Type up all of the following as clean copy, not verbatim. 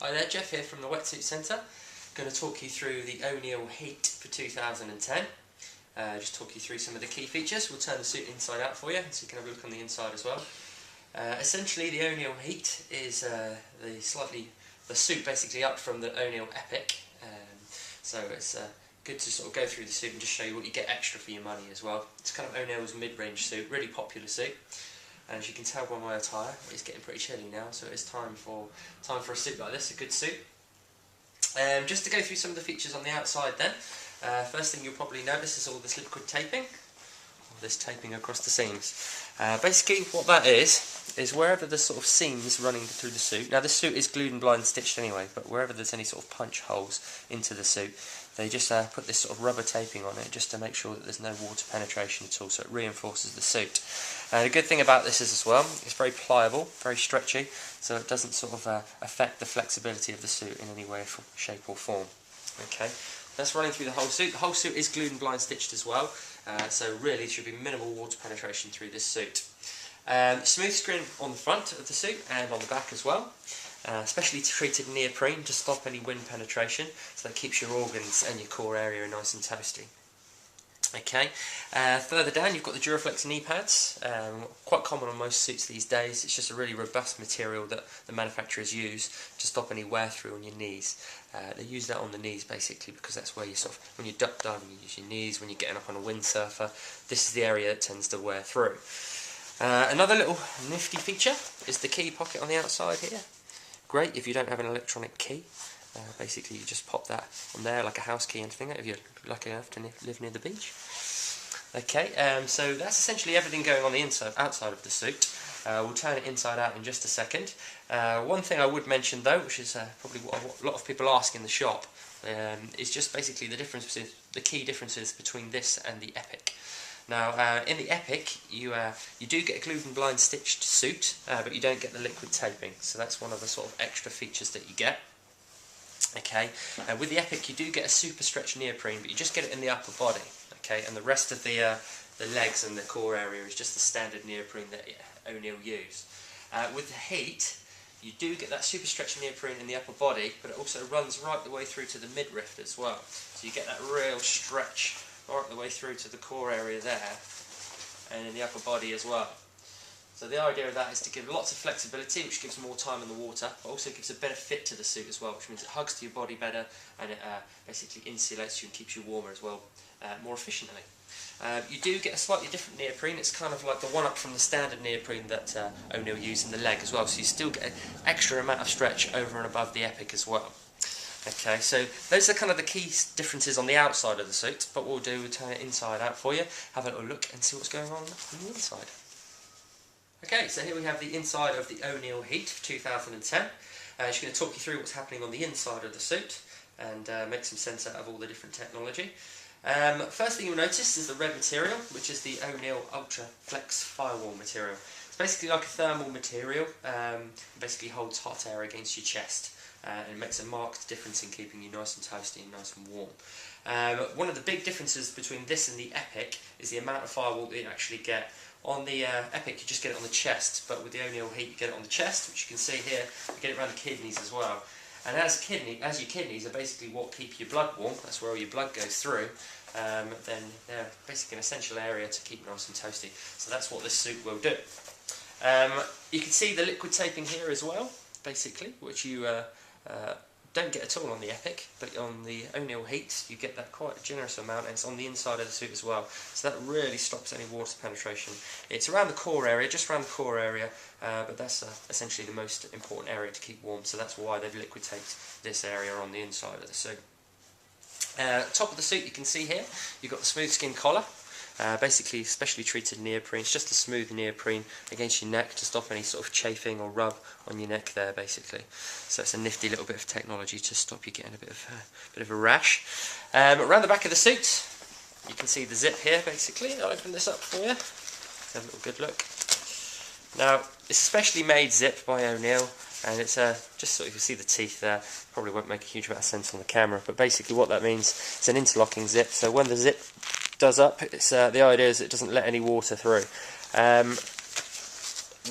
Hi there, Jeff here from the Wetsuit Centre. Going to talk you through the O'Neill Heat for 2010. Just talk you through some of the key features. We'll turn the suit inside out for you so you can have a look on the inside as well. Essentially the O'Neill Heat is the suit basically up from the O'Neill Epic. So it's good to sort of go through the suit and just show you what you get extra for your money as well. It's kind of O'Neill's mid-range suit, really popular suit. And as you can tell by my attire, it's getting pretty chilly now, so it is time for a suit like this, a good suit. Just to go through some of the features on the outside then. First thing you'll probably notice is all this liquid taping, all this taping across the seams. Basically what that is wherever there's sort of seams running through the suit. Now this suit is glued and blind stitched anyway, but wherever there's any sort of punch holes into the suit, they just put this sort of rubber taping on it just to make sure that there's no water penetration at all, so it reinforces the suit. The good thing about this is as well, it's very pliable, very stretchy, so it doesn't sort of affect the flexibility of the suit in any way, shape or form. Okay, that's running through the whole suit. The whole suit is glued and blind stitched as well, so really there should be minimal water penetration through this suit. Smooth skin on the front of the suit and on the back as well. Specially treated neoprene to stop any wind penetration, so that keeps your organs and your core area nice and toasty. Okay, further down you've got the Duraflex knee pads, quite common on most suits these days. It's just a really robust material that the manufacturers use to stop any wear through on your knees. They use that on the knees basically because that's where you sort of, when you're duck diving you use your knees, when you're getting up on a windsurfer, this is the area that tends to wear through. Another little nifty feature is the key pocket on the outside here. Great if you don't have an electronic key. Basically you just pop that on there like a house key and thing if you're lucky enough to live near the beach. Okay, so that's essentially everything going on the outside of the suit. We'll turn it inside out in just a second. One thing I would mention though, which is probably what a lot of people ask in the shop, is just basically the key differences between this and the Epic. Now, in the Epic, you do get a glued and blind stitched suit, but you don't get the liquid taping, so that's one of the sort of extra features that you get. Okay, with the Epic you do get a super stretch neoprene, but you just get it in the upper body. Okay, and the rest of the legs and the core area is just the standard neoprene that O'Neill use. With the Heat, you do get that super stretch neoprene in the upper body, but it also runs right the way through to the midriff as well. So you get that real stretch right the way through to the core area there, and in the upper body as well. So the idea of that is to give lots of flexibility, which gives more time in the water, but also gives a better fit to the suit as well, which means it hugs to your body better, and it basically insulates you and keeps you warmer as well, more efficiently. You do get a slightly different neoprene. It's kind of like the one up from the standard neoprene that O'Neill use in the leg as well, so you still get an extra amount of stretch over and above the Epic as well. Okay, so those are kind of the key differences on the outside of the suit, but what we'll do, we'll turn it inside out for you, have a little look and see what's going on the inside. Okay, so here we have the inside of the O'Neill Heat for 2010. She's going to talk you through what's happening on the inside of the suit and make some sense out of all the different technology. First thing you'll notice is the red material, which is the O'Neill Ultra Flex Firewall material. It's basically like a thermal material, basically holds hot air against your chest. And it makes a marked difference in keeping you nice and toasty and nice and warm. One of the big differences between this and the Epic is the amount of firewall that you actually get. On the Epic you just get it on the chest, but with the O'Neill Heat you get it on the chest, which you can see here, you get it around the kidneys as well. And as your kidneys are basically what keep your blood warm, that's where all your blood goes through, then they're basically an essential area to keep nice and toasty. So that's what this suit will do. You can see the liquid taping here as well, basically, which you don't get at all on the Epic, but on the O'Neill Heat you get that quite a generous amount, and it's on the inside of the suit as well, so that really stops any water penetration. It's around the core area, just around the core area, but that's essentially the most important area to keep warm, so that's why they've liquid taped this area on the inside of the suit. Top of the suit you can see here, you've got the smooth skin collar. Basically specially treated neoprene. It's just a smooth neoprene against your neck to stop any sort of chafing or rub on your neck there basically. So it's a nifty little bit of technology to stop you getting a bit of a rash. Around the back of the suit you can see the zip here basically. I'll open this up for you. Have a little good look. Now it's a specially made zip by O'Neill, and it's just so you can see the teeth there. Probably won't make a huge amount of sense on the camera, but basically what that means, it's an interlocking zip, so when the zip does up, it's the idea is it doesn't let any water through.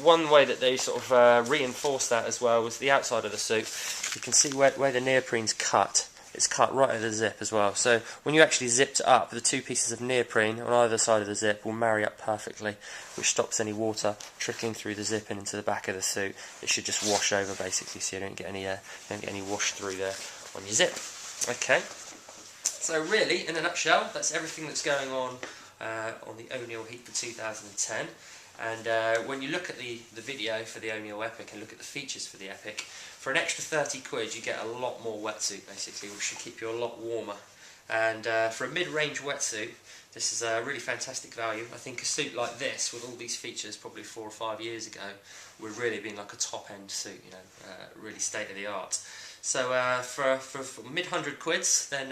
one way that they sort of reinforced that as well was the outside of the suit. You can see where the neoprene's cut. It's cut right at the zip as well. So when you actually zipped it up, the two pieces of neoprene on either side of the zip will marry up perfectly, which stops any water trickling through the zip and into the back of the suit. It should just wash over basically, so you don't get any wash through there on your zip. Okay. So really, in a nutshell, that's everything that's going on the O'Neill Heat for 2010. And when you look at the video for the O'Neill Epic and look at the features for the Epic, for an extra 30 quid you get a lot more wetsuit basically, which should keep you a lot warmer. And for a mid-range wetsuit, this is a really fantastic value. I think a suit like this, with all these features, probably 4 or 5 years ago, would really be like a top-end suit, you know, really state-of-the-art. So for mid-100 quids, then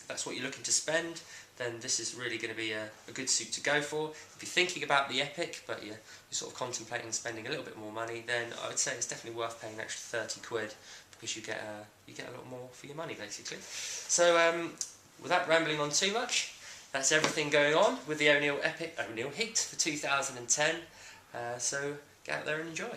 that's what you're looking to spend, then this is really going to be a good suit to go for. If you're thinking about the Epic, but you're sort of contemplating spending a little bit more money, then I would say it's definitely worth paying an extra 30 quid, because you get a lot more for your money, basically. So without rambling on too much, that's everything going on with the O'Neill Heat for 2010. So get out there and enjoy.